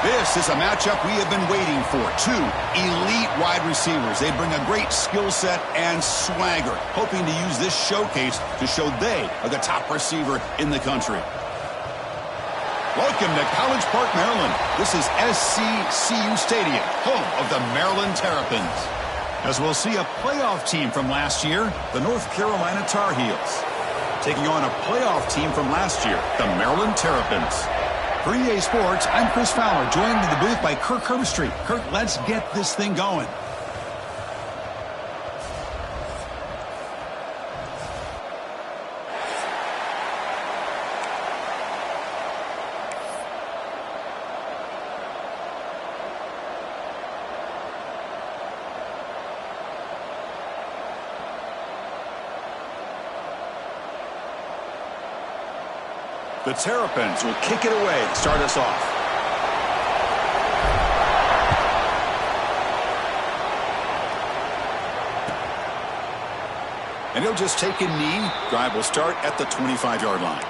This is a matchup we have been waiting for. Two elite wide receivers. They bring a great skill set and swagger, hoping to use this showcase to show they are the top receiver in the country. Welcome to College Park, Maryland. This is SCCU Stadium, home of the Maryland Terrapins. As we'll see a playoff team from last year, the North Carolina Tar Heels, taking on a playoff team from last year, the Maryland Terrapins. For EA Sports, I'm Chris Fowler, joined in the booth by Kirk Herbstreit. Kirk, let's get this thing going. The Terrapins will kick it away to start us off. And he'll just take a knee. Drive will start at the 25-yard line.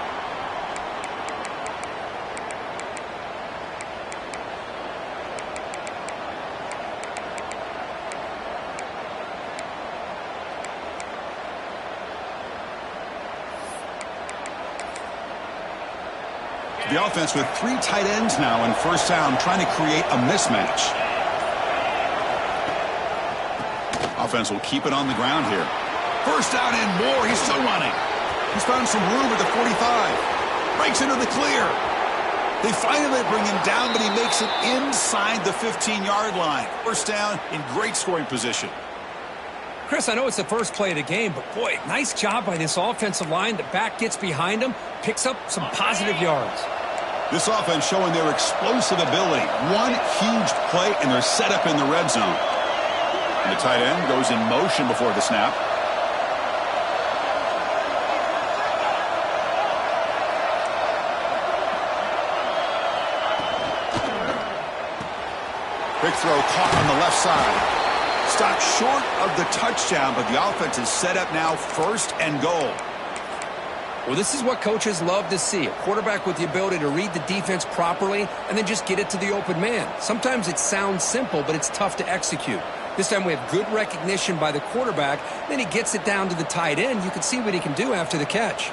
The offense with three tight ends now in first down, trying to create a mismatch. Offense will keep it on the ground here. First down and more. He's still running. He's found some room at the 45. Breaks into the clear. They finally bring him down, but he makes it inside the 15-yard line. First down in great scoring position. Chris, I know it's the first play of the game, but boy, nice job by this offensive line. The back gets behind him, picks up some positive yards. This offense showing their explosive ability. One huge play, and they're set up in the red zone. And the tight end goes in motion before the snap. Big throw caught on the left side. Stopped short of the touchdown, but the offense is set up now first and goal. Well, this is what coaches love to see. A quarterback with the ability to read the defense properly and then just get it to the open man. Sometimes it sounds simple, but it's tough to execute. This time we have good recognition by the quarterback. Then he gets it down to the tight end. You can see what he can do after the catch.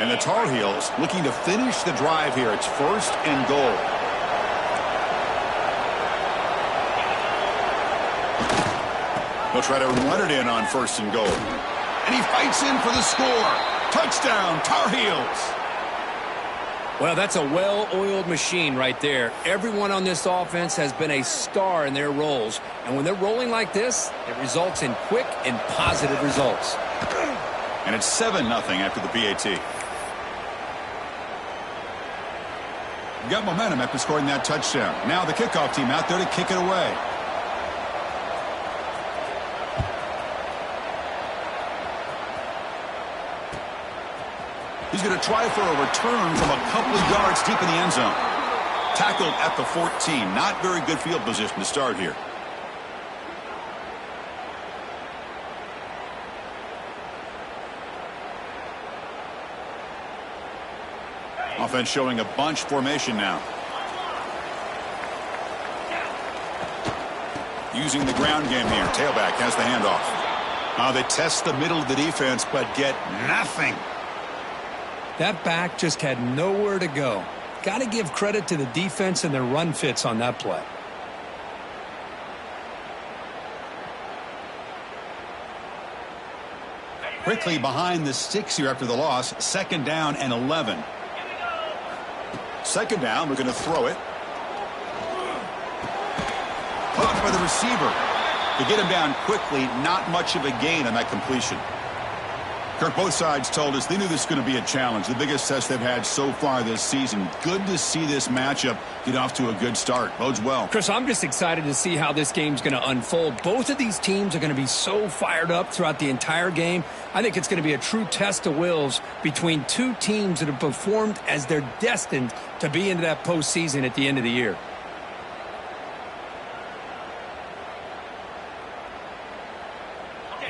And the Tar Heels looking to finish the drive here. It's first and goal. He'll try to run it in on first and goal. And he fights in for the score. Touchdown, Tar Heels. Well, that's a well-oiled machine right there. Everyone on this offense has been a star in their roles. And when they're rolling like this, it results in quick and positive results. And it's 7-0 after the PAT. Got momentum after scoring that touchdown. Now the kickoff team out there to kick it away. He's going to try for a return from a couple of yards deep in the end zone. Tackled at the 14. Not very good field position to start here. Offense showing a bunch formation now. Using the ground game here. Tailback has the handoff. They test the middle of the defense, but get nothing. That back just had nowhere to go. Got to give credit to the defense and their run fits on that play. Quickly behind the sticks here after the loss. Second down and 11. Second down, we're going to throw it. Caught by the receiver. To get him down quickly, not much of a gain on that completion. Kirk, both sides told us they knew this was going to be a challenge. The biggest test they've had so far this season. Good to see this matchup get off to a good start. Bodes well. Chris, I'm just excited to see how this game's going to unfold. Both of these teams are going to be so fired up throughout the entire game. I think it's going to be a true test of wills between two teams that have performed as they're destined to be into that postseason at the end of the year.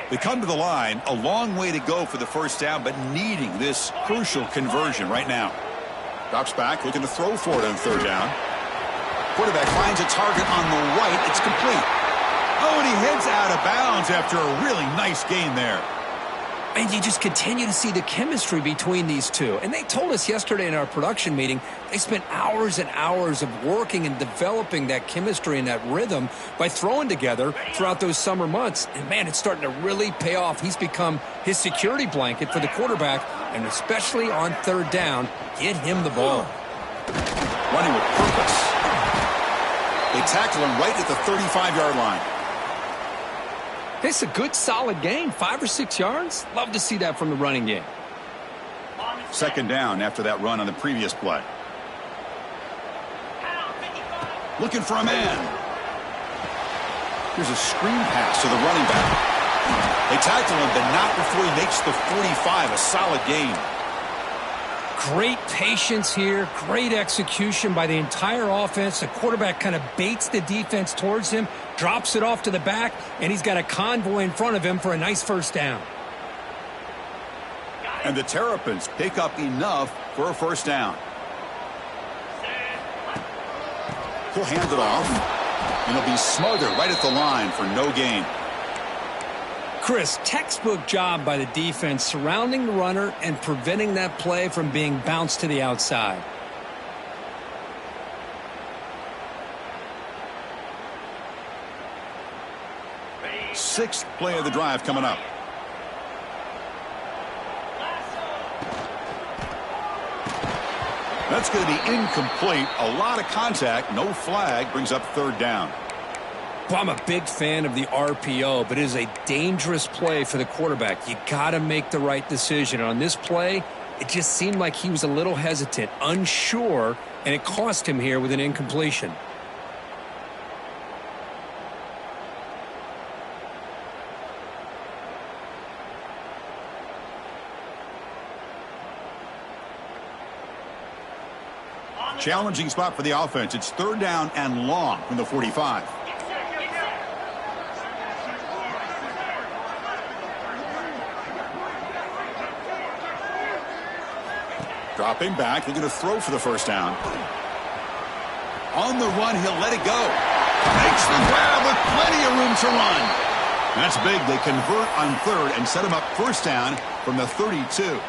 They come to the line, a long way to go for the first down, but needing this crucial conversion right now. Drops back, looking to throw for it on third down. Quarterback finds a target on the right. It's complete. Oh, and he heads out of bounds after a really nice gain there. And you just continue to see the chemistry between these two. And they told us yesterday in our production meeting, they spent hours and hours of working and developing that chemistry and that rhythm by throwing together throughout those summer months. And, man, it's starting to really pay off. He's become his security blanket for the quarterback, and especially on third down, get him the ball. Running with purpose. They tackle him right at the 35-yard line. It's a good, solid gain, 5 or 6 yards. Love to see that from the running game. Second down after that run on the previous play. Looking for a man. Here's a screen pass to the running back. They tackle him, but not before he makes the 45, a solid gain. Great patience here, great execution by the entire offense. The quarterback kind of baits the defense towards him, drops it off to the back, and he's got a convoy in front of him for a nice first down. And the Terrapins pick up enough for a first down. He'll hand it off, and he'll be smothered right at the line for no gain. Chris, textbook job by the defense surrounding the runner and preventing that play from being bounced to the outside. Sixth play of the drive coming up. That's going to be incomplete. A lot of contact. No flag. Brings up third down. Well, I'm a big fan of the RPO, but it is a dangerous play for the quarterback. You got to make the right decision. On this play, it just seemed like he was a little hesitant, unsure, and it cost him here with an incompletion. Challenging spot for the offense. It's third down and long from the 45. Dropping back, looking to throw for the first down. On the run, he'll let it go. Makes the grab with plenty of room to run. That's big. They convert on third and set him up first down from the 32.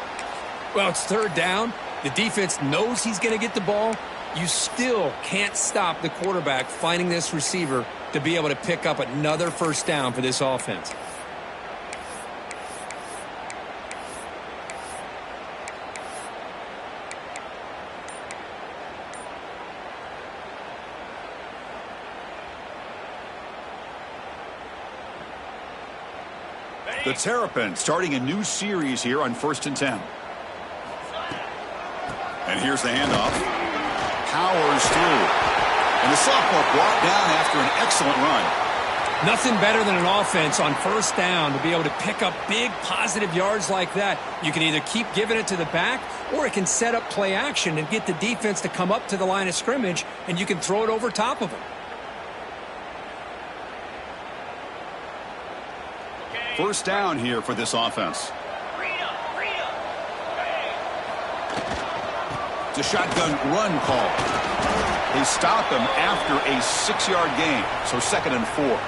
Well, it's third down. The defense knows he's going to get the ball. You still can't stop the quarterback finding this receiver to be able to pick up another first down for this offense. The Terrapins starting a new series here on 1st and 10. And here's the handoff. Powers through. And the sophomore brought down after an excellent run. Nothing better than an offense on first down to be able to pick up big positive yards like that. You can either keep giving it to the back, or it can set up play action and get the defense to come up to the line of scrimmage, and you can throw it over top of them. First down here for this offense. It's a shotgun run call. They stop him after a 6-yard gain, so 2nd and 4.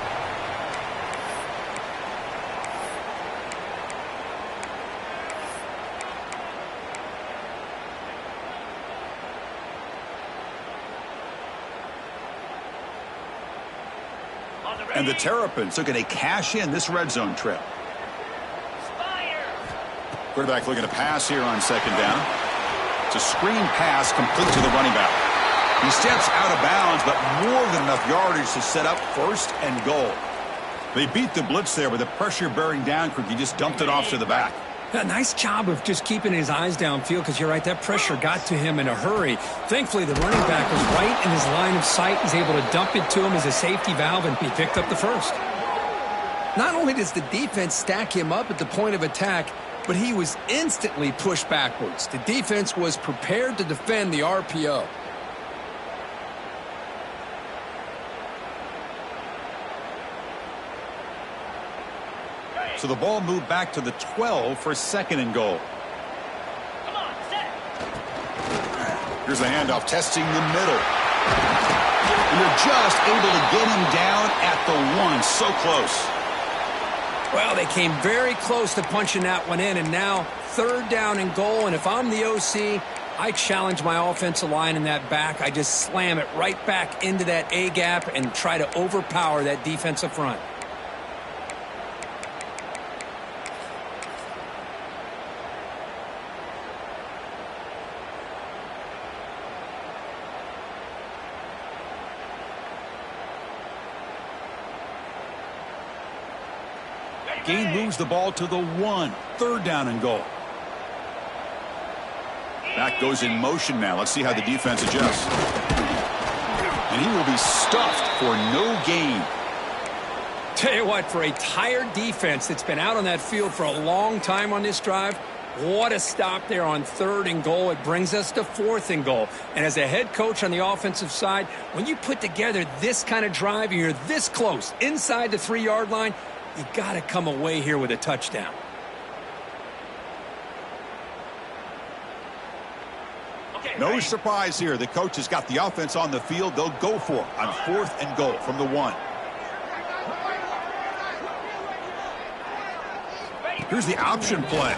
And the Terrapins are going to cash in this red zone trip. Quarterback looking to pass here on 2nd down. It's a screen pass complete to the running back. He steps out of bounds, but more than enough yardage to set up 1st and goal. They beat the blitz there with the pressure bearing down. He just dumped it off to the back. A nice job of just keeping his eyes downfield, because you're right, that pressure got to him in a hurry. Thankfully, the running back was right in his line of sight. He's able to dump it to him as a safety valve, and he picked up the first. Not only does the defense stack him up at the point of attack, but he was instantly pushed backwards. The defense was prepared to defend the RPO. So the ball moved back to the 12 for 2nd and goal. Here's a handoff testing the middle. And they're just able to get him down at the 1. So close. Well, they came very close to punching that one in, and now 3rd down and goal. And if I'm the OC, I challenge my offensive line in that back. I just slam it right back into that A gap and try to overpower that defensive front. Gain moves the ball to the 1. 3rd down and goal. Back goes in motion now. Let's see how the defense adjusts. And he will be stuffed for no gain. Tell you what, for a tired defense that's been out on that field for a long time on this drive, what a stop there on 3rd and goal. It brings us to 4th and goal. And as a head coach on the offensive side, when you put together this kind of drive and you're this close inside the 3-yard line, you got to come away here with a touchdown. No surprise here. The coach has got the offense on the field. They'll go for it on 4th and goal from the 1. Here's the option play.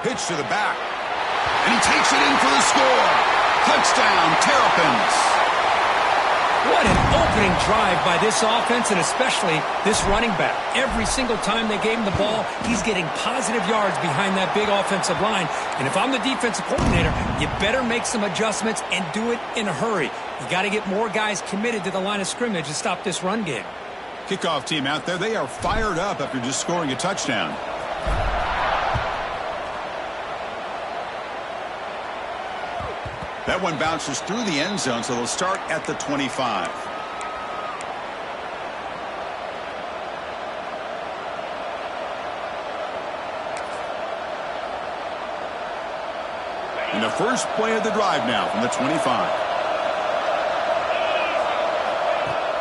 Pitch to the back. And he takes it in for the score. Touchdown, Terrapins. What an opening drive by this offense, and especially this running back. Every single time they gave him the ball, he's getting positive yards behind that big offensive line. And if I'm the defensive coordinator, you better make some adjustments and do it in a hurry. You got to get more guys committed to the line of scrimmage to stop this run game. Kickoff team out there, they are fired up after just scoring a touchdown. That one bounces through the end zone, so they'll start at the 25. And the first play of the drive now from the 25.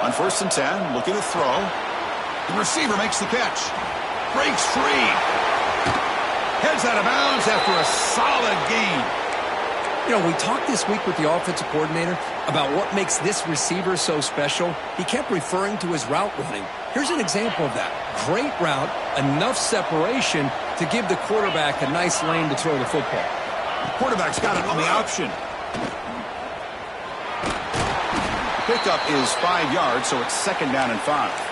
On 1st and 10, looking to throw. The receiver makes the catch. Breaks free. Heads out of bounds after a solid gain. You know, we talked this week with the offensive coordinator about what makes this receiver so special. He kept referring to his route running. Here's an example of that. Great route, enough separation to give the quarterback a nice lane to throw the football. The quarterback's got it on the option. Pickup is 5 yards, so it's 2nd down and 5.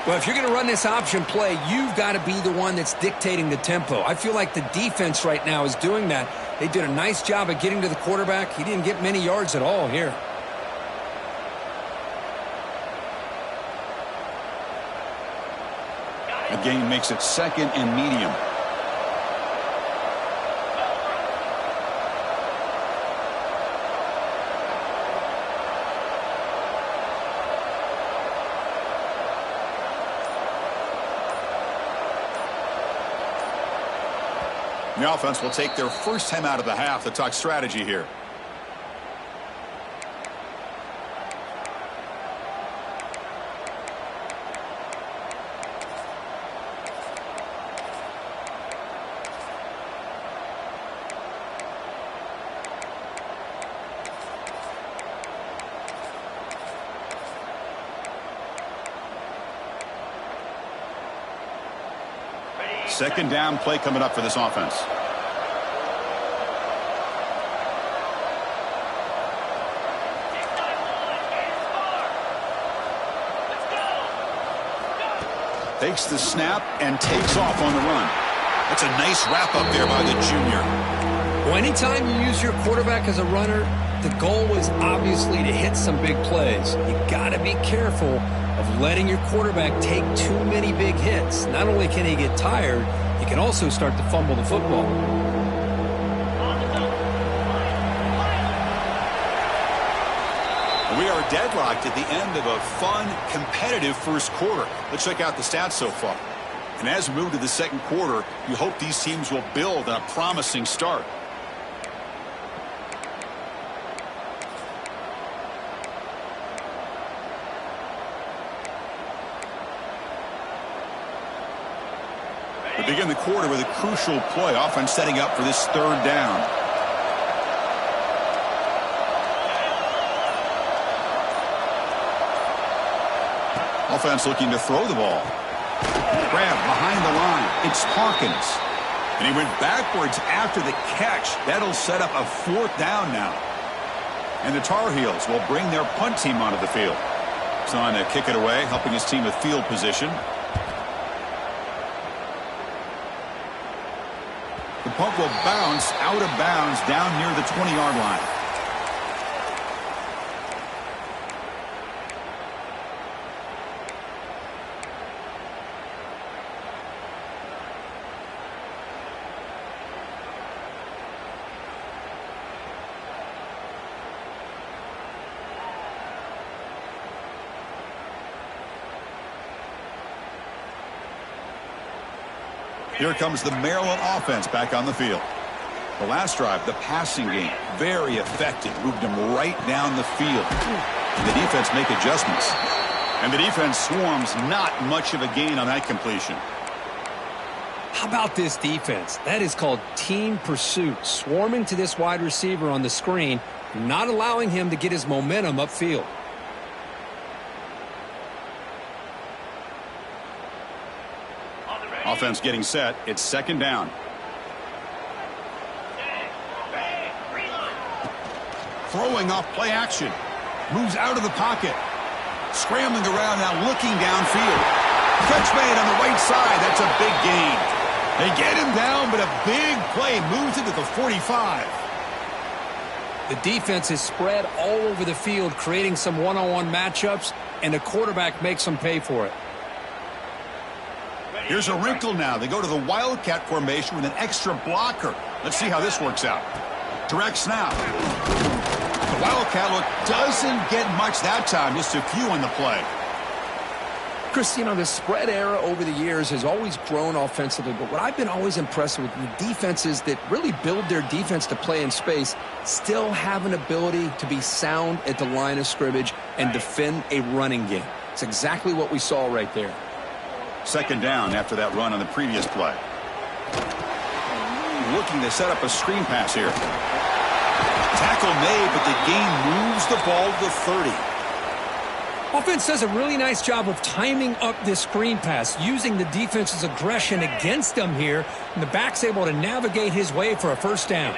Well, if you're going to run this option play, you've got to be the one that's dictating the tempo. I feel like the defense right now is doing that. They did a nice job of getting to the quarterback. He didn't get many yards at all here. A gain makes it 2nd and medium. The offense will take their first time out of the half to talk strategy here. Second down play coming up for this offense. Takes the snap and takes off on the run. That's a nice wrap up there by the junior. Well, anytime you use your quarterback as a runner, the goal is obviously to hit some big plays. You got to be careful of letting your quarterback take too many big hits. Not only can he get tired, he can also start to fumble the football. We are deadlocked at the end of a fun, competitive first quarter. Let's check out the stats so far. And as we move to the second quarter, you hope these teams will build on a promising start. We begin the quarter with a crucial play. Offense setting up for this third down. Offense looking to throw the ball. Grab behind the line. It's Hawkins. And he went backwards after the catch. That'll set up a fourth down now. And the Tar Heels will bring their punt team onto the field. It's on to kick it away, helping his team with field position. The punt will bounce out of bounds down near the 20-yard line. Here comes the Maryland offense back on the field. The last drive, the passing game, very effective. Moved them right down the field. And the defense make adjustments. And the defense swarms, not much of a gain on that completion. How about this defense? That is called team pursuit. Swarming to this wide receiver on the screen, not allowing him to get his momentum upfield. Offense getting set. It's second down. Throwing off play action. Moves out of the pocket. Scrambling around now, looking downfield. Catch made on the right side. That's a big gain. They get him down, but a big play moves it to the 45. The defense is spread all over the field, creating some one-on-one matchups, and the quarterback makes them pay for it. Here's a wrinkle now. They go to the Wildcat formation with an extra blocker. Let's see how this works out. Direct snap. The Wildcat look doesn't get much that time. Just a few on the play. Chris, you know, the spread era over the years has always grown offensively, but what I've been always impressed with the defenses that really build their defense to play in space still have an ability to be sound at the line of scrimmage and defend a running game. It's exactly what we saw right there. Second down after that run on the previous play. Looking to set up a screen pass here. Tackle made, but the gain moves the ball to the 30. Offense does a really nice job of timing up this screen pass, using the defense's aggression against them here, and the back's able to navigate his way for a first down.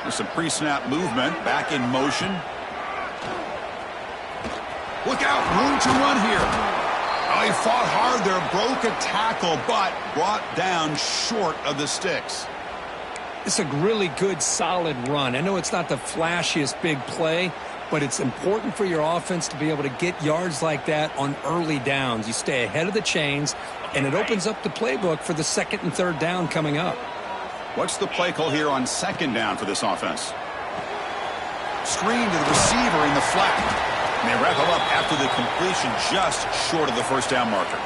There's some pre-snap movement, back in motion. Look out, room to run here. Oh, he fought hard there, broke a tackle, but brought down short of the sticks. It's a really good, solid run. I know it's not the flashiest big play, but it's important for your offense to be able to get yards like that on early downs. You stay ahead of the chains, and it opens up the playbook for the second and third down coming up. What's the play call here on second down for this offense? Screen to the receiver in the flat. And they wrap him up after the completion just short of the first down marker.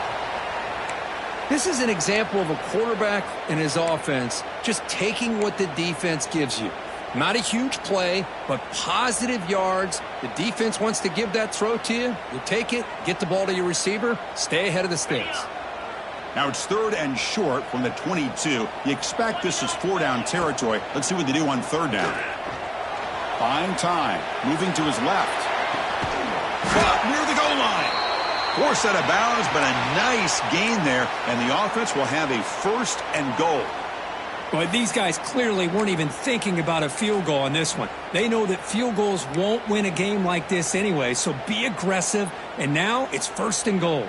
This is an example of a quarterback and his offense just taking what the defense gives you. Not a huge play, but positive yards. The defense wants to give that throw to you. You take it, get the ball to your receiver, stay ahead of the sticks. Now it's third and short from the 22. You expect this is four-down territory. Let's see what they do on third down. Fine time. Moving to his left. Caught near the goal line. Forced out of bounds, but a nice gain there, and the offense will have a first and goal. But these guys clearly weren't even thinking about a field goal on this one. They know that field goals won't win a game like this anyway, so be aggressive, and now it's first and goal.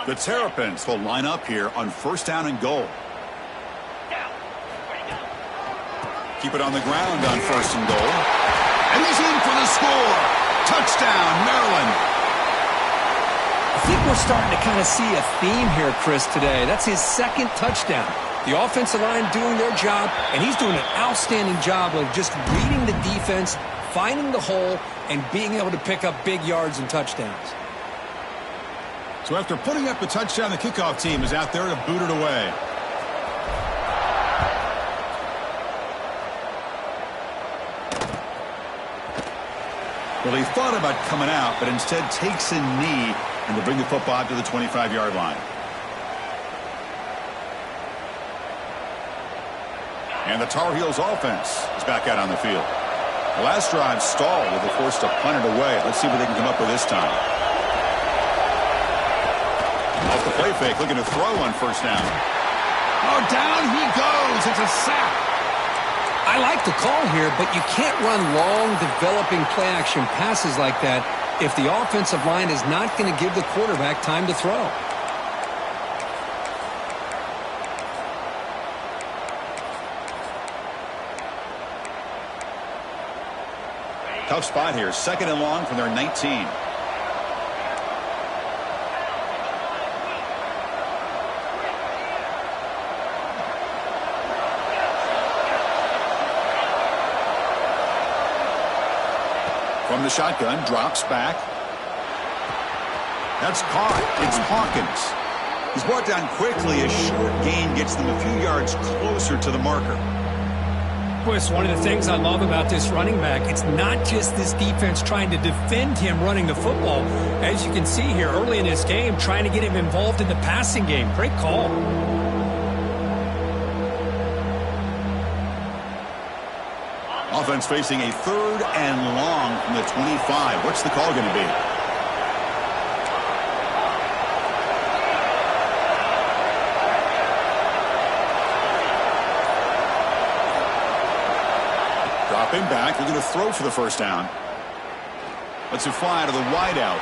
The Terrapins will line up here on first down and goal. Keep it on the ground on first and goal. And he's in for the score. Touchdown, Maryland. I think we're starting to kind of see a theme here, Chris, today. That's his second touchdown. The offensive line doing their job, and he's doing an outstanding job of just reading the defense, finding the hole, and being able to pick up big yards and touchdowns. So after putting up a touchdown, the kickoff team is out there to boot it away. Well, he thought about coming out, but instead takes a knee and to bring the football out to the 25-yard line. And the Tar Heels offense is back out on the field. The last drive stalled with a force to punt it away. Let's see what they can come up with this time. Off the play fake, looking to throw on first down. Oh, down he goes. It's a sack. I like the call here, but you can't run long, developing play-action passes like that if the offensive line is not going to give the quarterback time to throw. Tough spot here. 2nd and long from their 19. From the shotgun, drops back. That's caught. It's Hawkins. He's brought down quickly. A short gain gets them a few yards closer to the marker. It's one of the things I love about this running back. It's not just this defense trying to defend him running the football. As you can see here early in this game, trying to get him involved in the passing game. Great call. Offense facing a 3rd and long from the 25. What's the call going to be? Dropping back, they're going to throw for the first down. Let's it fly to the wideout.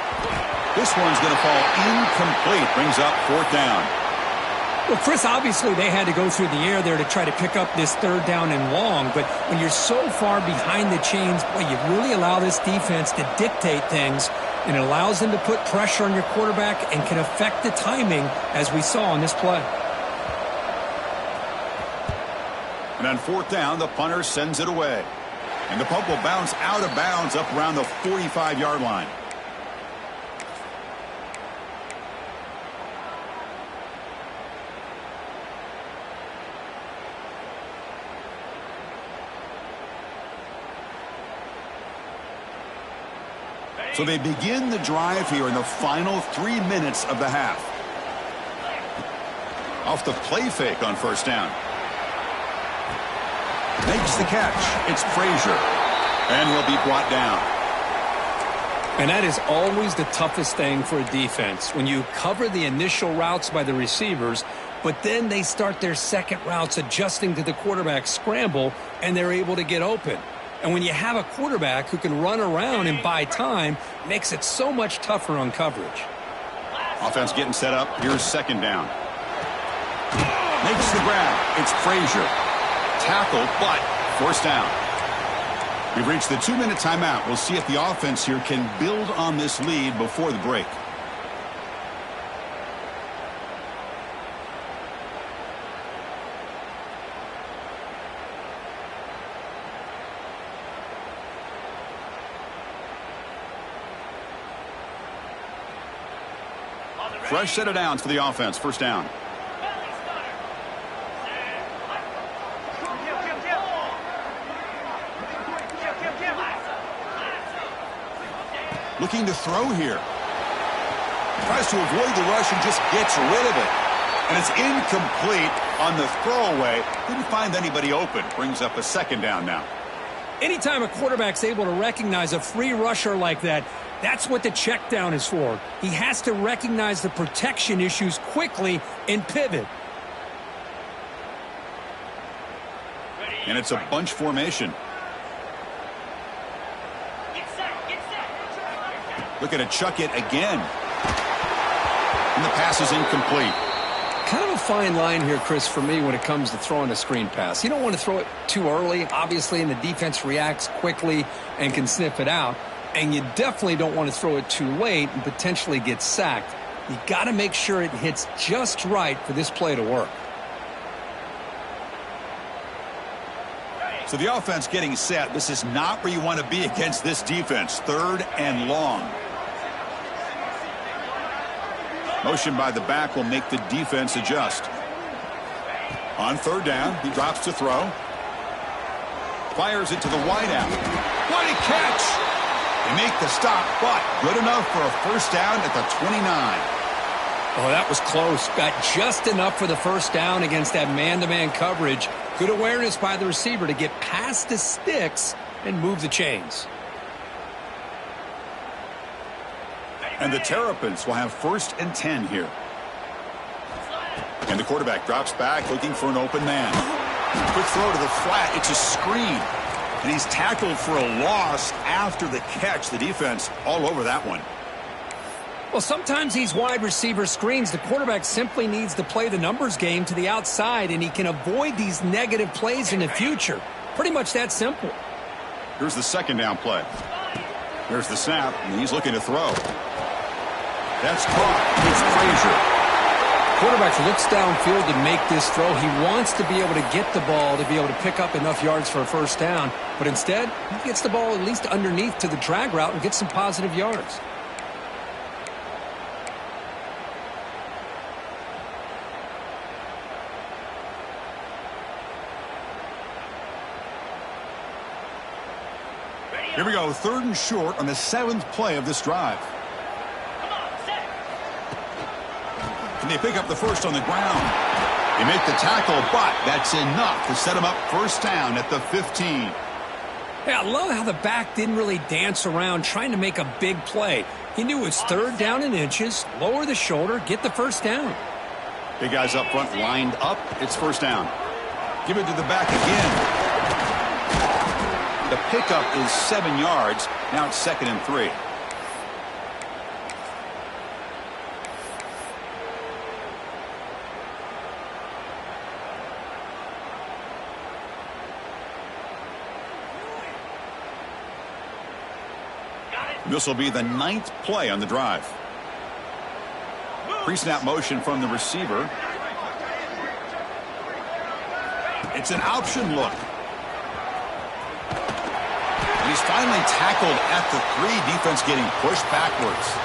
This one's going to fall incomplete. Brings up 4th down. Well, Chris, obviously they had to go through the air there to try to pick up this 3rd down and long, but when you're so far behind the chains, boy, you really allow this defense to dictate things, and it allows them to put pressure on your quarterback and can affect the timing, as we saw on this play. And on 4th down, the punter sends it away. And the punt will bounce out of bounds up around the 45-yard line. So they begin the drive here in the final 3 minutes of the half. Off the play fake on first down. Makes the catch. It's Frazier. And he'll be brought down. And that is always the toughest thing for a defense. When you cover the initial routes by the receivers, but then they start their second routes adjusting to the quarterback scramble, and they're able to get open. And when you have a quarterback who can run around and buy time, it makes it so much tougher on coverage. Offense getting set up. Here's 2nd down. Makes the grab. It's Frazier. Tackle, but forced down. We've reached the 2-minute timeout. We'll see if the offense here can build on this lead before the break. Fresh set of downs for the offense. First down. Looking to throw here. Tries to avoid the rush and just gets rid of it. And it's incomplete on the throwaway. Didn't find anybody open. Brings up a 2nd down now. Anytime a quarterback's able to recognize a free rusher like that, that's what the check down is for. He has to recognize the protection issues quickly and pivot. And it's a bunch formation. Looking to chuck it again. And the pass is incomplete. Kind of a fine line here, Chris, for me when it comes to throwing a screen pass. You don't want to throw it too early, obviously, and the defense reacts quickly and can sniff it out. And you definitely don't want to throw it too late and potentially get sacked. You got to make sure it hits just right for this play to work. So the offense getting set. This is not where you want to be against this defense. 3rd and long. Motion by the back will make the defense adjust. On 3rd down, he drops to throw. Fires it to the wideout. What a catch! They make the stop, but good enough for a first down at the 29. Oh, that was close. Got just enough for the first down against that man-to-man coverage. Good awareness by the receiver to get past the sticks and move the chains. And the Terrapins will have 1st and 10 here. And the quarterback drops back looking for an open man. Quick throw to the flat. It's a screen. And he's tackled for a loss after the catch. The defense all over that one. Well, sometimes these wide receiver screens, the quarterback simply needs to play the numbers game to the outside, and he can avoid these negative plays in the future. Pretty much that simple. Here's the 2nd down play. There's the snap, and he's looking to throw. That's caught. It's Frazier. Quarterback looks downfield to make this throw. He wants to be able to get the ball to be able to pick up enough yards for a first down. But instead, he gets the ball at least underneath to the drag route and gets some positive yards. Here we go, 3rd and short on the 7th play of this drive. And they pick up the first on the ground. They make the tackle, but that's enough to set him up first down at the 15. Yeah, I love how the back didn't really dance around trying to make a big play. He knew it's 3rd down in inches, lower the shoulder, get the first down. Big guys up front lined up. It's first down. Give it to the back again. The pickup is 7 yards. Now it's 2nd and 3. This will be the 9th play on the drive. Pre-snap motion from the receiver. It's an option look. And he's finally tackled at the 3. Defense getting pushed backwards.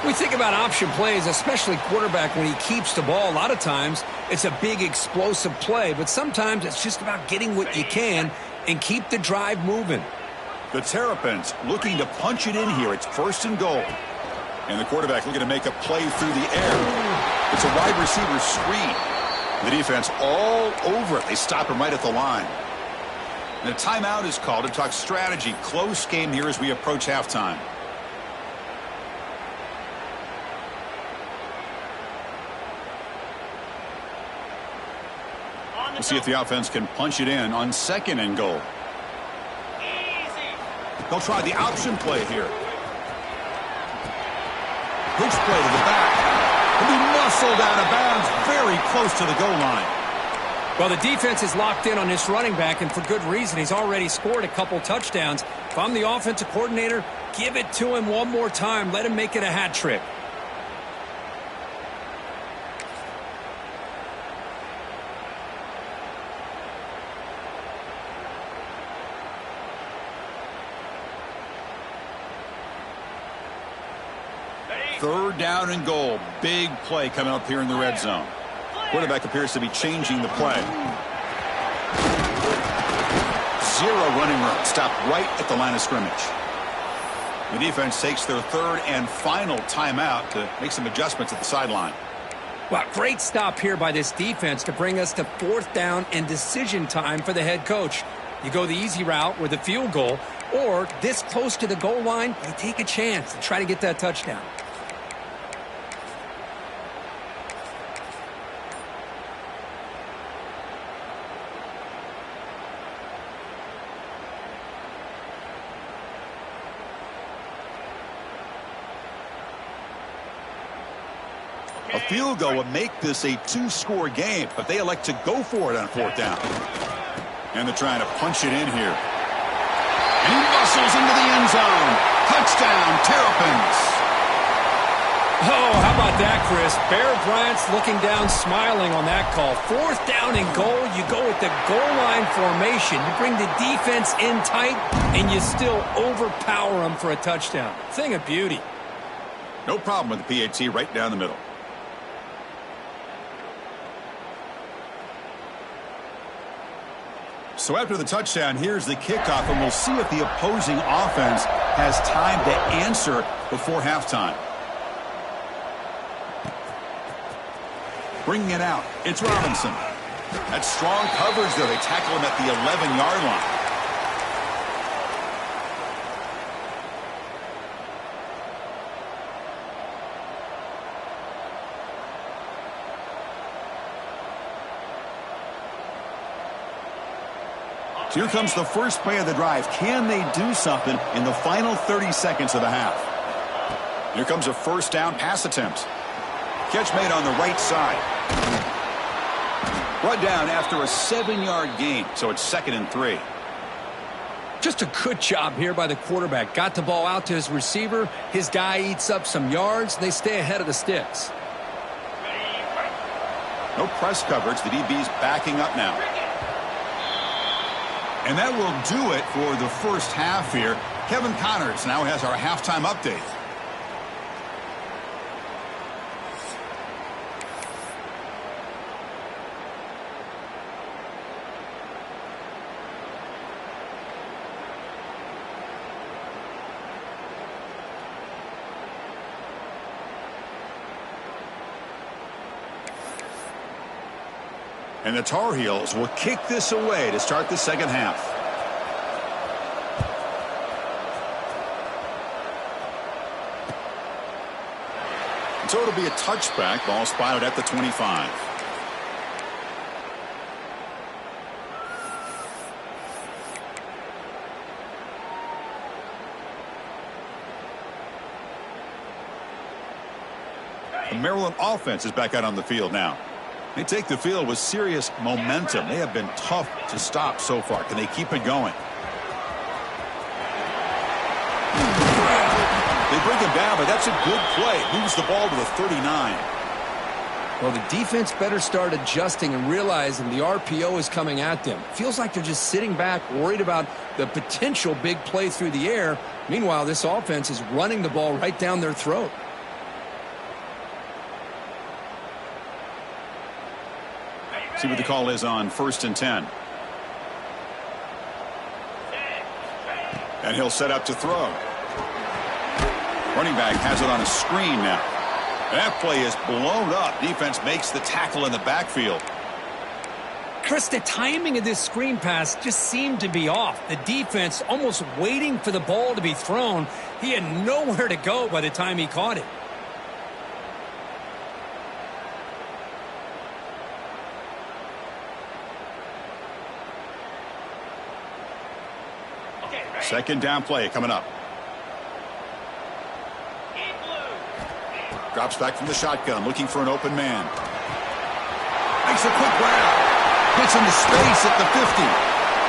We think about option plays, especially quarterback when he keeps the ball. A lot of times it's a big explosive play, but sometimes it's just about getting what you can and keep the drive moving. The Terrapins looking to punch it in here. It's 1st and goal. And the quarterback looking to make a play through the air. It's a wide receiver screen. The defense all over it. They stop him right at the line. And a timeout is called to talk strategy. Close game here as we approach halftime. We'll see if the offense can punch it in on 2nd and goal. They'll try the option play here. Pitch play to the back. He'll be muscled out of bounds very close to the goal line. Well, the defense is locked in on this running back, and for good reason. He's already scored a couple touchdowns. If I'm the offensive coordinator, give it to him one more time. Let him make it a hat trick. Third down and goal. Big play coming up here in the red zone. Quarterback appears to be changing the play. 0 running room. Stopped right at the line of scrimmage. The defense takes their 3rd and final timeout to make some adjustments at the sideline. Well, great stop here by this defense to bring us to 4th down and decision time for the head coach. You go the easy route with a field goal, or this close to the goal line, you take a chance to try to get that touchdown. A field goal would make this a 2-score game, but they elect to go for it on 4th down. And they're trying to punch it in here. And he muscles into the end zone. Touchdown, Terrapins. Oh, how about that, Chris? Bear Bryant's looking down, smiling on that call. 4th down and goal. You go with the goal line formation. You bring the defense in tight, and you still overpower them for a touchdown. Thing of beauty. No problem with the PAT right down the middle. So after the touchdown, here's the kickoff, and we'll see if the opposing offense has time to answer before halftime. Bringing it out, it's Robinson. That's strong coverage there. They tackle him at the 11-yard line. So here comes the first play of the drive. Can they do something in the final 30 seconds of the half? Here comes a first down pass attempt. Catch made on the right side. Brought down after a 7-yard gain, so it's 2nd and 3. Just a good job here by the quarterback. Got the ball out to his receiver. His guy eats up some yards. They stay ahead of the sticks. No press coverage. The DB's backing up now. And that will do it for the first half here. Kevin Connors now has our halftime update. And the Tar Heels will kick this away to start the second half. And so it'll be a touchback. Ball spotted at the 25. The Maryland offense is back out on the field now. They take the field with serious momentum. They have been tough to stop so far. Can they keep it going? They bring him down, but that's a good play. Moves the ball to the 39. Well, the defense better start adjusting and realizing the RPO is coming at them. Feels like they're just sitting back, worried about the potential big play through the air. Meanwhile, this offense is running the ball right down their throat. See what the call is on 1st and 10. And he'll set up to throw. Running back has it on a screen now. That play is blown up. Defense makes the tackle in the backfield. Chris, the timing of this screen pass just seemed to be off. The defense almost waiting for the ball to be thrown. He had nowhere to go by the time he caught it. Second down play coming up. Drops back from the shotgun, looking for an open man. Makes a quick grab. Gets into space at the 50.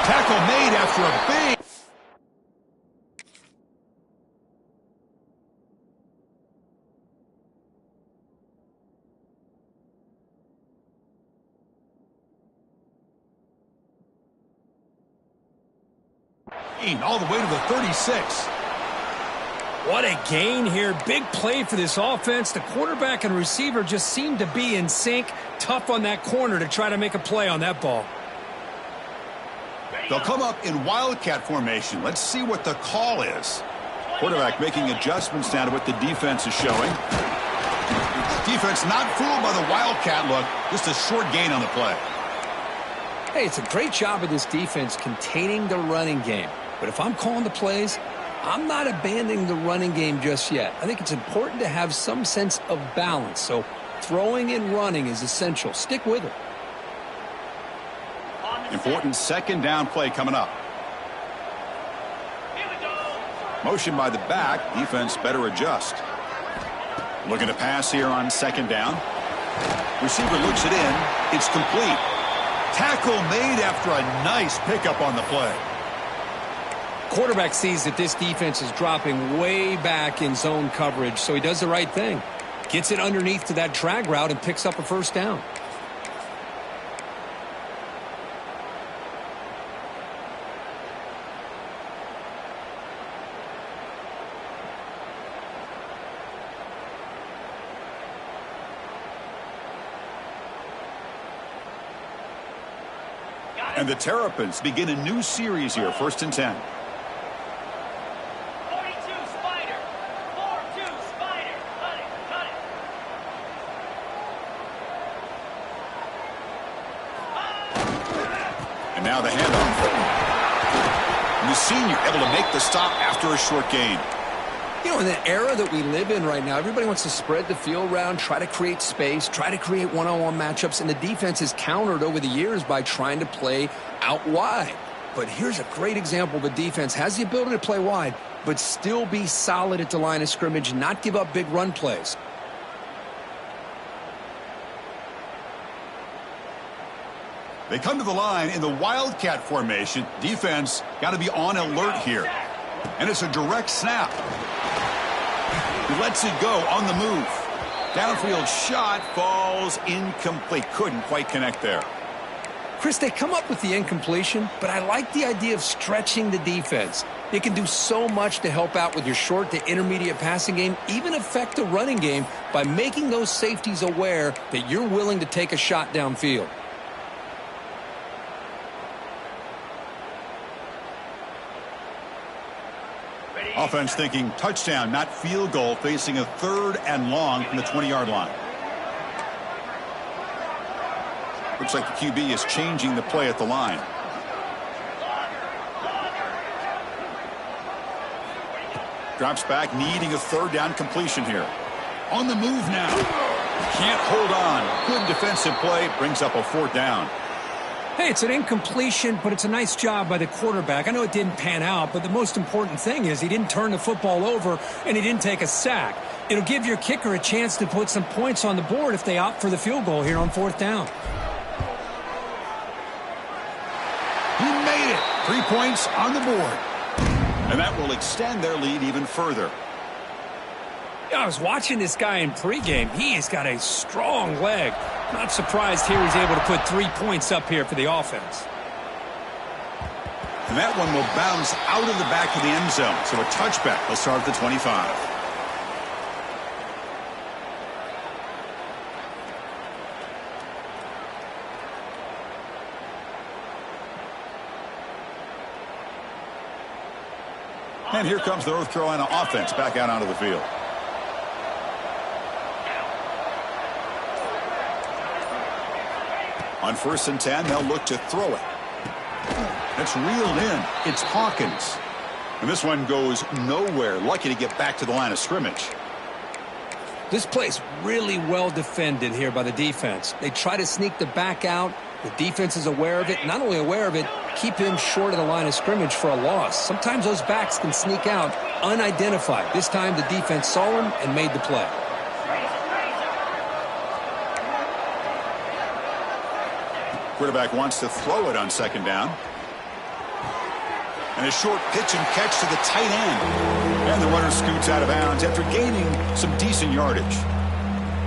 Tackle made after a big... all the way to the 36. What a gain here. Big play for this offense. The quarterback and receiver just seem to be in sync. Tough on that corner to try to make a play on that ball. They'll come up in wildcat formation. Let's see what the call is. Quarterback making adjustments now to what the defense is showing. Defense not fooled by the wildcat look. Just a short gain on the play. Hey, it's a great job of this defense containing the running game. But if I'm calling the plays, I'm not abandoning the running game just yet. I think it's important to have some sense of balance. So throwing and running is essential. Stick with it. Important second down play coming up. Motion by the back. Defense better adjust. Looking to pass here on second down. Receiver looks it in. It's complete. Tackle made after a nice pickup on the play. Quarterback sees that this defense is dropping way back in zone coverage, so he does the right thing. Gets it underneath to that drag route and picks up a first down. And the Terrapins begin a new series here, 1st and 10. And now the handoff. And the senior able to make the stop after a short gain. You know, in the era that we live in right now, everybody wants to spread the field around, try to create space, try to create one-on-one matchups, and the defense has countered over the years by trying to play out wide. But here's a great example. The defense has the ability to play wide, but still be solid at the line of scrimmage, not give up big run plays. They come to the line in the Wildcat formation. Defense got to be on alert here. And it's a direct snap. He lets it go on the move. Downfield shot falls incomplete. Couldn't quite connect there. Chris, they come up with the incompletion, but I like the idea of stretching the defense. It can do so much to help out with your short to intermediate passing game, even affect the running game by making those safeties aware that you're willing to take a shot downfield. Offense thinking touchdown, not field goal, facing a 3rd and long from the 20-yard line. Looks like the QB is changing the play at the line. Drops back, needing a 3rd down completion here. On the move now. Can't hold on. Good defensive play, brings up a 4th down. Hey, it's an incompletion, but it's a nice job by the quarterback. I know it didn't pan out, but the most important thing is he didn't turn the football over and he didn't take a sack. It'll give your kicker a chance to put some points on the board if they opt for the field goal here on 4th down. He made it. 3 points on the board. And that will extend their lead even further. I was watching this guy in pregame. He has got a strong leg. Not surprised here he's able to put 3 points up here for the offense. And that one will bounce out of the back of the end zone. So a touchback will start at the 25. And here comes the North Carolina offense back out onto the field. On 1st and 10, they'll look to throw it. That's reeled in. It's Hawkins. And this one goes nowhere. Lucky to get back to the line of scrimmage. This play's really well defended here by the defense. They try to sneak the back out. The defense is aware of it. Not only aware of it, keep him short of the line of scrimmage for a loss. Sometimes those backs can sneak out unidentified. This time the defense saw him and made the play. Quarterback wants to throw it on 2nd down. And a short pitch and catch to the tight end. And the runner scoots out of bounds after gaining some decent yardage.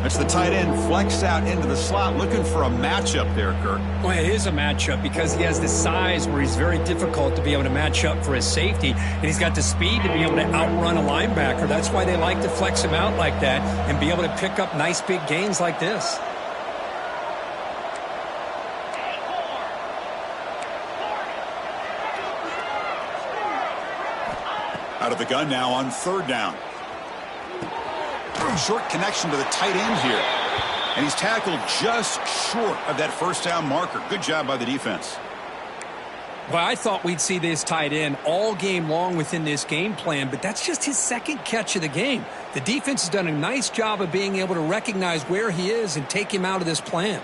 That's the tight end flexed out into the slot, looking for a matchup there, Kirk. Well, it is a matchup because he has the size where he's very difficult to be able to match up for his safety. And he's got the speed to be able to outrun a linebacker. That's why they like to flex him out like that and be able to pick up nice big gains like this. Out of the gun now on 3rd down. Short connection to the tight end here. And he's tackled just short of that 1st down marker. Good job by the defense. Well, I thought we'd see this tight end all game long within this game plan, but that's just his 2nd catch of the game. The defense has done a nice job of being able to recognize where he is and take him out of this plan.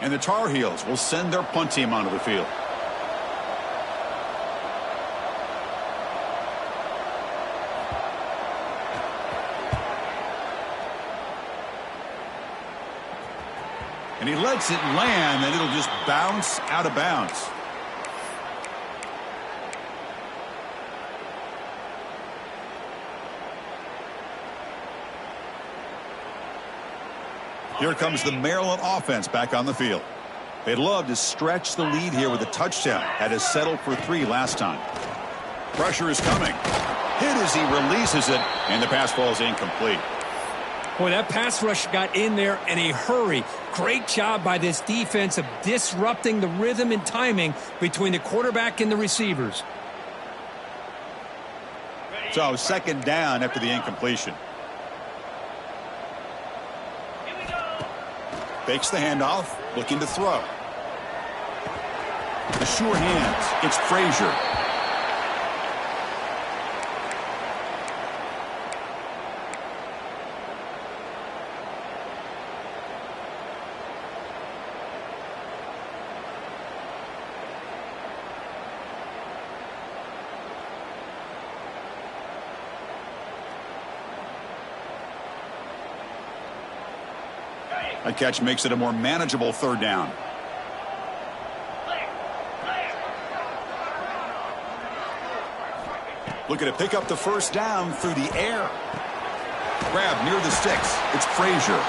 And the Tar Heels will send their punt team onto the field. And he lets it land, and it'll just bounce out of bounds. Here comes the Maryland offense back on the field. They'd love to stretch the lead here with a touchdown. Had to settle for 3 last time. Pressure is coming. Hit as he releases it, and the pass ball is incomplete. Boy, that pass rush got in there in a hurry. Great job by this defense of disrupting the rhythm and timing between the quarterback and the receivers. So 2nd down after the incompletion. Fakes the handoff. looking to throw. The sure hands. It's Frazier. That catch makes it a more manageable third down. Looking to pick up the first down through the air. Grab near the sticks. It's Frazier.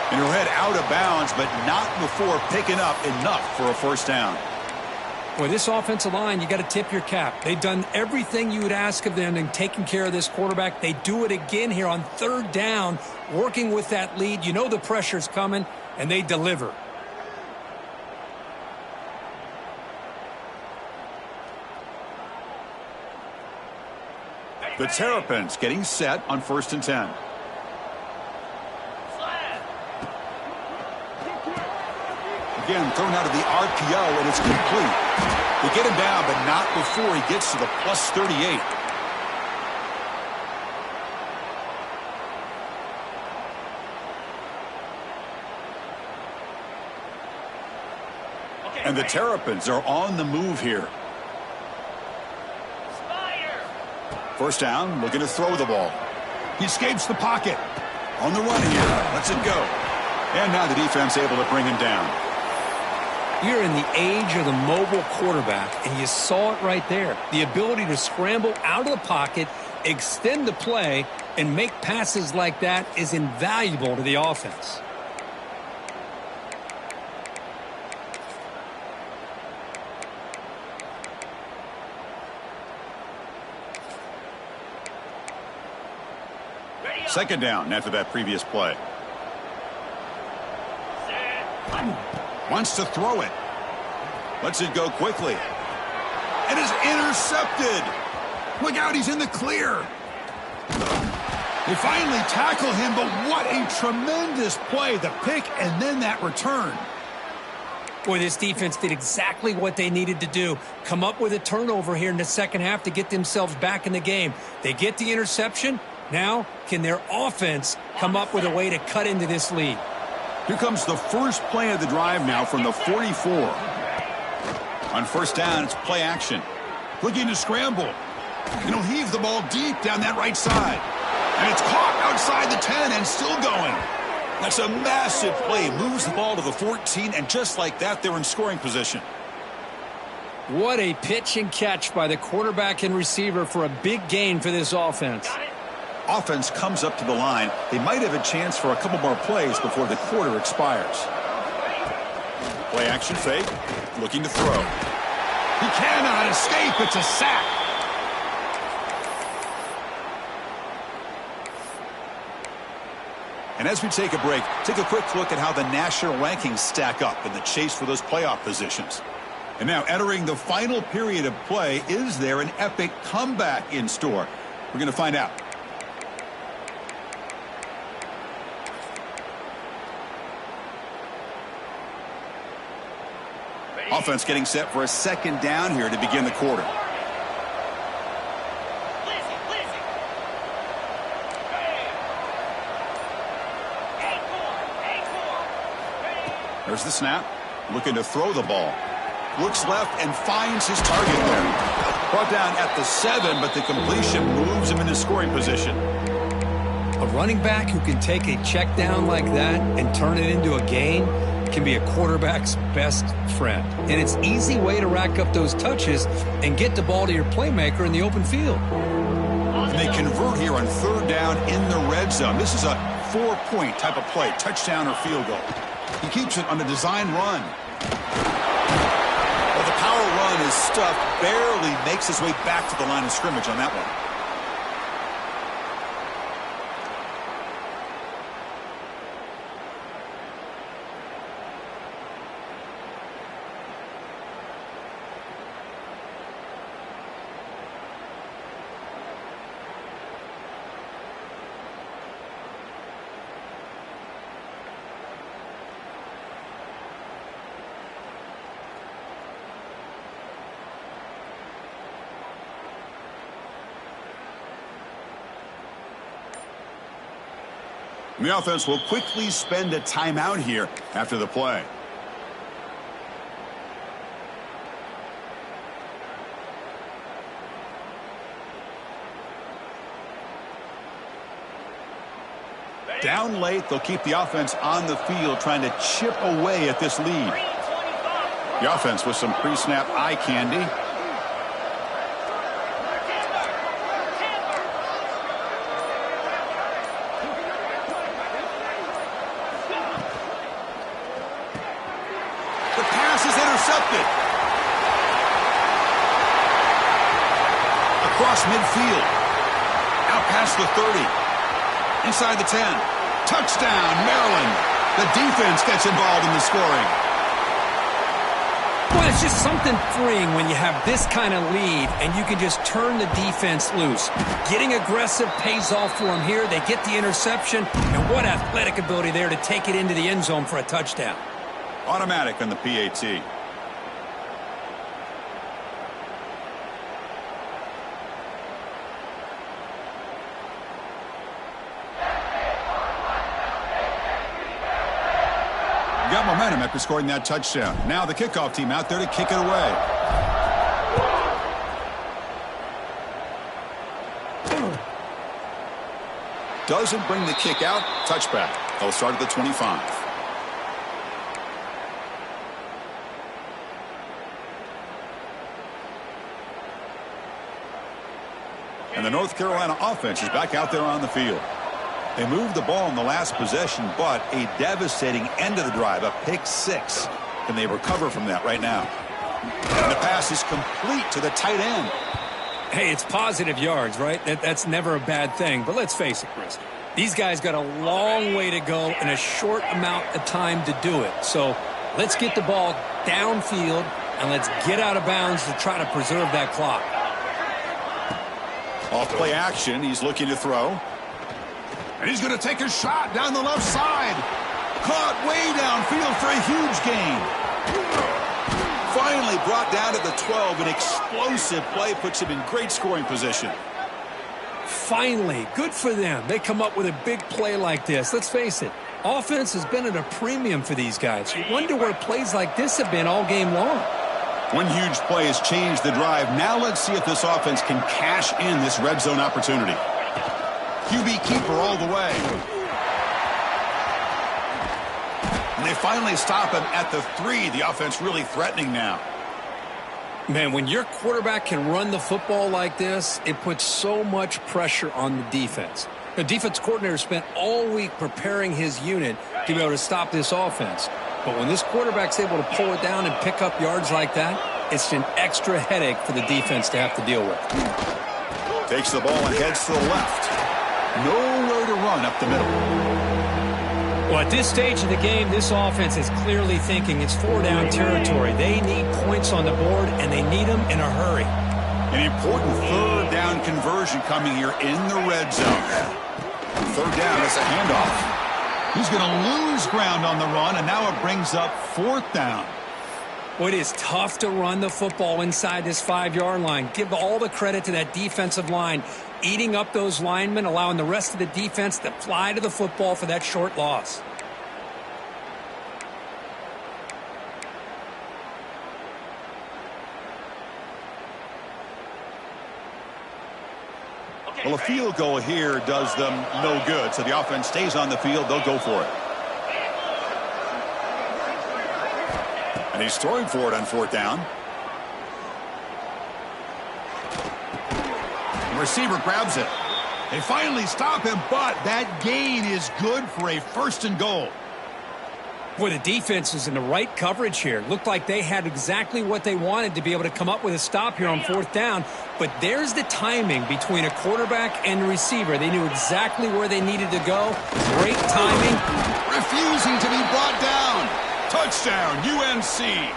And he'll head out of bounds, but not before picking up enough for a first down. Boy, this offensive line, you got to tip your cap. They've done everything you would ask of them in taking care of this quarterback. They do it again here on third down, working with that lead. You know the pressure's coming, and they deliver. The Terrapins getting set on 1st and 10. Again, thrown out of the RPO, and it's complete. They get him down, but not before he gets to the plus 38. And the Terrapins are on the move here. First down, looking to throw the ball. He escapes the pocket. On the run here, lets it go. And now the defense able to bring him down. You're in the age of the mobile quarterback, and you saw it right there. The ability to scramble out of the pocket, extend the play, and make passes like that is invaluable to the offense. Second down after that previous play. Wants to throw it. Lets it go quickly. It is intercepted. Look out, he's in the clear. They finally tackle him, but what a tremendous play. The pick and then that return. Boy, this defense did exactly what they needed to do. Come up with a turnover here in the second half to get themselves back in the game. They get the interception. Now, can their offense come up with a way to cut into this lead? Here comes the first play of the drive now from the 44. On first down, it's play action. Looking to scramble. And he'll heave the ball deep down that right side. And it's caught outside the 10 and still going. That's a massive play. Moves the ball to the 14, and just like that, they're in scoring position. What a pitch and catch by the quarterback and receiver for a big gain for this offense. Offense comes up to the line. They might have a chance for a couple more plays before the quarter expires. Play action fake. Looking to throw. He cannot escape. It's a sack. And as we take a break, take a quick look at how the national rankings stack up in the chase for those playoff positions. And now entering the final period of play, is there an epic comeback in store? We're going to find out. Offense getting set for a second down here to begin the quarter. There's the snap. Looking to throw the ball. Looks left and finds his target there. Brought down at the 7, but the completion moves him into scoring position. A running back who can take a check down like that and turn it into a gain can be a quarterback's best friend. And it's an easy way to rack up those touches and get the ball to your playmaker in the open field. And they convert here on third down in the red zone. This is a 4-point type of play, touchdown or field goal. He keeps it on a design run. Well, the power run is stuffed, barely makes his way back to the line of scrimmage on that one. And the offense will quickly spend a timeout here after the play. Down late, they'll keep the offense on the field trying to chip away at this lead. The offense with some pre-snap eye candy. The pass is intercepted. Across midfield. Out past the 30. Inside the 10. Touchdown, Maryland. The defense gets involved in the scoring. Well, it's just something freeing when you have this kind of lead and you can just turn the defense loose. Getting aggressive pays off for them here. They get the interception, and what athletic ability there to take it into the end zone for a touchdown. Automatic on the PAT. Got momentum after scoring that touchdown. Now the kickoff team out there to kick it away. Doesn't bring the kick out. Touchback. They'll start at the 25. And the North Carolina offense is back out there on the field. They moved the ball in the last possession, but a devastating end of the drive, a pick 6. Can they recover from that right now? And the pass is complete to the tight end. Hey, it's positive yards, right? That's never a bad thing. But let's face it, Chris. These guys got a long way to go in a short amount of time to do it. So let's get the ball downfield, and let's get out of bounds to try to preserve that clock. Off play action, he's looking to throw. And he's going to take a shot down the left side. Caught way downfield for a huge gain. Finally brought down to the 12. An explosive play puts him in great scoring position. Finally, good for them. They come up with a big play like this. Let's face it, offense has been at a premium for these guys. You wonder where plays like this have been all game long. One huge play has changed the drive. Now let's see if this offense can cash in this red zone opportunity. QB keeper all the way. And they finally stop him at the 3. The offense really threatening now. Man, when your quarterback can run the football like this, it puts so much pressure on the defense. The defense coordinator spent all week preparing his unit to be able to stop this offense. But when this quarterback's able to pull it down and pick up yards like that, it's an extra headache for the defense to have to deal with. Takes the ball and heads to the left. Nowhere to run up the middle. Well, at this stage of the game, this offense is clearly thinking it's 4-down territory. They need points on the board, and they need them in a hurry. An important 3rd down conversion coming here in the red zone. 3rd down, it's a handoff. He's going to lose ground on the run, and now it brings up 4th down. Well, it is tough to run the football inside this 5-yard line. Give all the credit to that defensive line, eating up those linemen, allowing the rest of the defense to fly to the football for that short loss. Well, a field goal here does them no good, so the offense stays on the field. They'll go for it. And he's throwing for it on 4th down. The receiver grabs it. They finally stop him, but that gain is good for a 1st and goal. Boy, the defense is in the right coverage here. Looked like they had exactly what they wanted to be able to come up with a stop here on 4th down. But there's the timing between a quarterback and a receiver. They knew exactly where they needed to go. Great timing. Refusing to be brought down. Touchdown, UNC.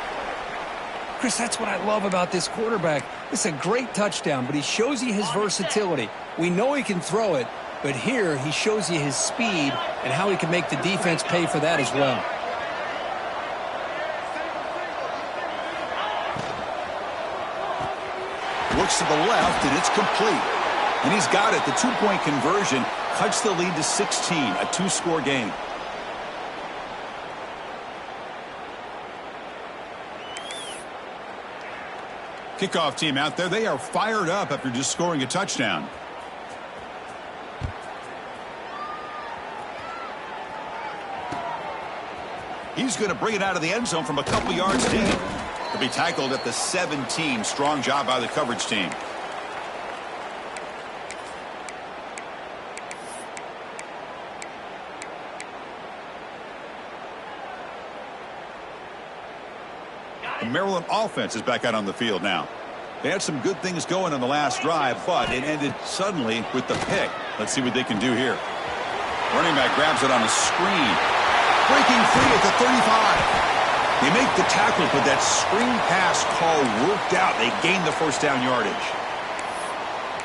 Chris, that's what I love about this quarterback. It's a great touchdown, but he shows you his versatility. We know he can throw it, but here he shows you his speed and how he can make the defense pay for that as well. Looks to the left, and it's complete. And he's got it. The two-point conversion cuts the lead to 16, a two-score game. Kickoff team out there. They are fired up after just scoring a touchdown. He's going to bring it out of the end zone from a couple yards deep. He'll be tackled at the 17. Strong job by the coverage team. The Maryland offense is back out on the field now. They had some good things going on the last drive, but it ended suddenly with the pick. Let's see what they can do here. Running back grabs it on a screen. Breaking free at the 35. They make the tackle, but that screen pass call worked out. They gained the first down yardage.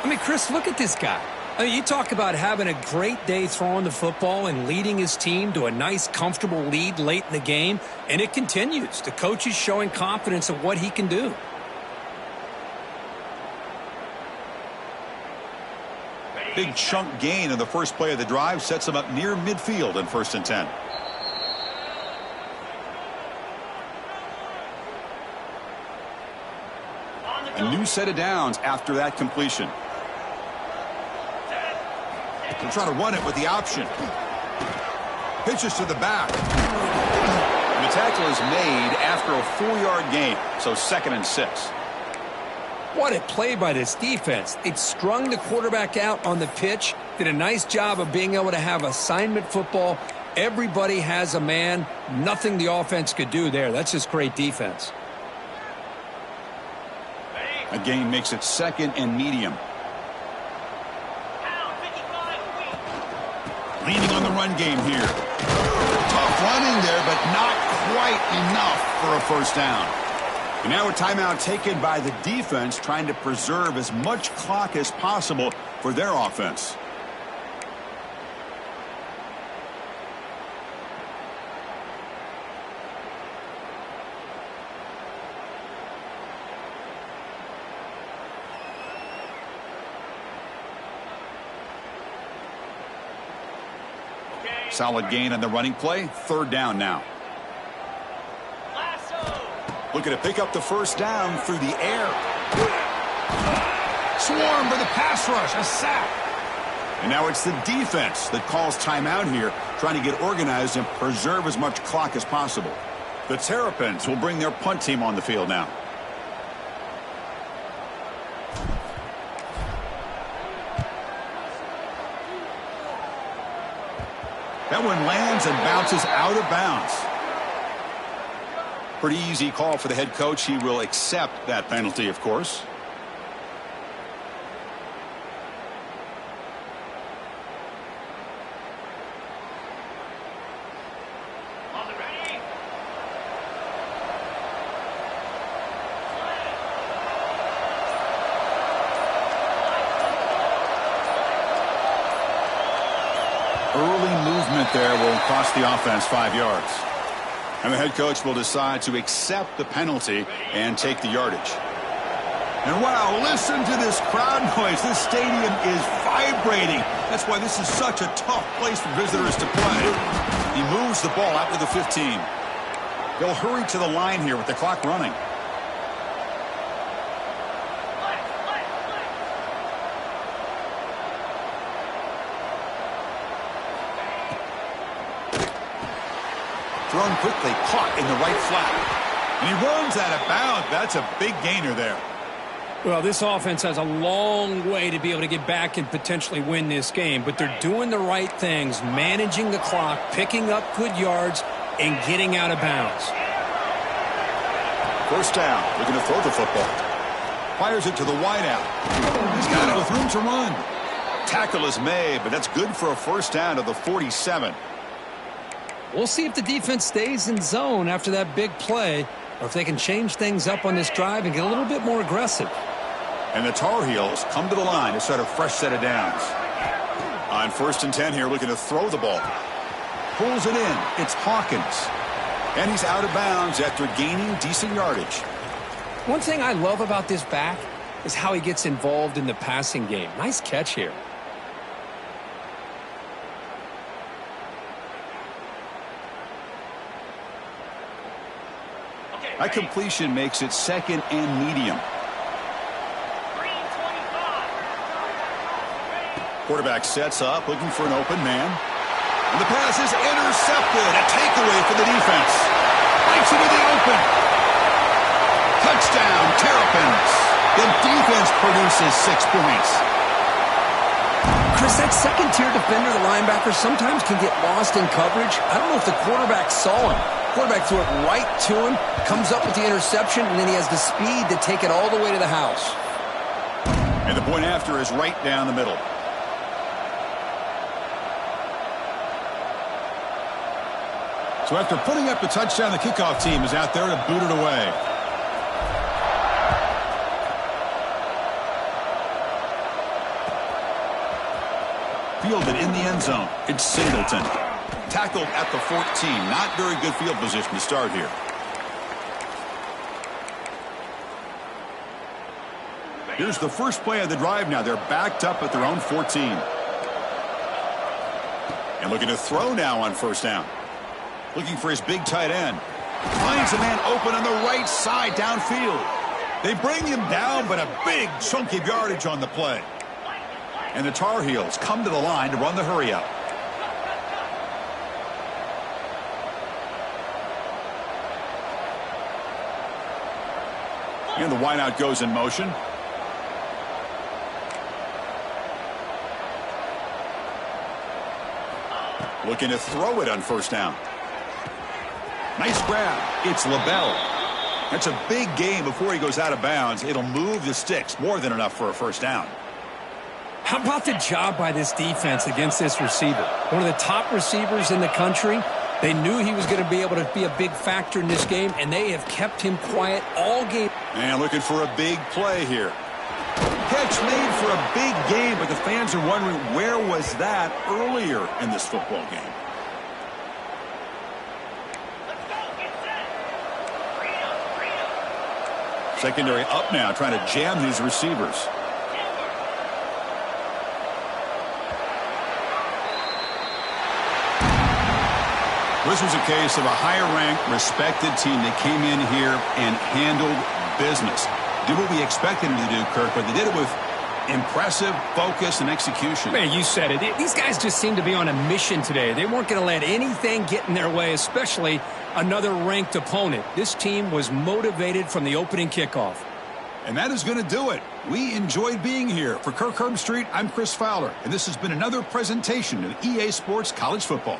I mean, Chris, look at this guy. I mean, you talk about having a great day throwing the football and leading his team to a nice, comfortable lead late in the game, and it continues. The coach is showing confidence of what he can do. Big chunk gain in the first play of the drive sets him up near midfield in 1st and 10. A new set of downs after that completion. They'll try to run it with the option. Pitches to the back. And the tackle is made after a 4-yard gain, so 2nd and 6. What a play by this defense. It strung the quarterback out on the pitch, did a nice job of being able to have assignment football. Everybody has a man. Nothing the offense could do there. That's just great defense. A gain makes it 2nd and medium. Leaning on the run game here. Tough running there, but not quite enough for a first down. And now a timeout taken by the defense, trying to preserve as much clock as possible for their offense. Solid gain on the running play. 3rd down now. Looking to pick up the first down through the air. Swarm for the pass rush. A sack. And now it's the defense that calls timeout here, trying to get organized and preserve as much clock as possible. The Terrapins will bring their punt team on the field now. That one lands and bounces out of bounds. Pretty easy call for the head coach. He will accept that penalty, of course. Early movement there will cost the offense 5 yards. And the head coach will decide to accept the penalty and take the yardage. And wow, listen to this crowd noise. This stadium is vibrating. That's why this is such a tough place for visitors to play. He moves the ball out to the 15. They'll hurry to the line here with the clock running. Thrown quickly, caught in the right flat. And he runs out of bounds. That's a big gainer there. Well, this offense has a long way to be able to get back and potentially win this game, but they're doing the right things, managing the clock, picking up good yards, and getting out of bounds. First down. Looking to throw the football. Fires it to the wideout. He's got it with room to run. Tackle is made, but that's good for a first down to the 47. We'll see if the defense stays in zone after that big play, or if they can change things up on this drive and get a little bit more aggressive. And the Tar Heels come to the line to start a fresh set of downs. On 1st and 10 here, looking to throw the ball. Pulls it in. It's Hawkins. And he's out of bounds after gaining decent yardage. One thing I love about this back, is how he gets involved in the passing game. Nice catch here. That completion makes it second and medium. Quarterback sets up, looking for an open man. And the pass is intercepted. A takeaway for the defense. Bites into the open. Touchdown, Terrapins. The defense produces 6 points. Chris, that second-tier defender, the linebacker, sometimes can get lost in coverage. I don't know if the quarterback saw him. Quarterback threw it right to him, comes up with the interception, and then he has the speed to take it all the way to the house. And the point after is right down the middle. So after putting up the touchdown, the kickoff team is out there to boot it away. Fielded in the end zone. It's Singleton. Tackled at the 14. Not very good field position to start here. Here's the first play of the drive now. They're backed up at their own 14. And looking to throw now on first down. Looking for his big tight end. Finds a man open on the right side downfield. They bring him down, but a big chunk of yardage on the play. And the Tar Heels come to the line to run the hurry up. And the wideout goes in motion. Looking to throw it on first down. Nice grab. It's LaBelle. That's a big gain before he goes out of bounds. It'll move the sticks. More than enough for a first down. How about the job by this defense against this receiver? One of the top receivers in the country. They knew he was going to be able to be a big factor in this game, and they have kept him quiet all game. And looking for a big play here. Catch made for a big game, but the fans are wondering where was that earlier in this football game. Secondary up now, trying to jam these receivers. This was a case of a higher-ranked, respected team that came in here and handled business. Did what we expected them to do, Kirk, but they did it with impressive focus and execution. Man, you said it. These guys just seem to be on a mission today. They weren't going to let anything get in their way, especially another ranked opponent. This team was motivated from the opening kickoff. And that is going to do it. We enjoyed being here. For Kirk Herbstreit, I'm Chris Fowler, and this has been another presentation of EA Sports College Football.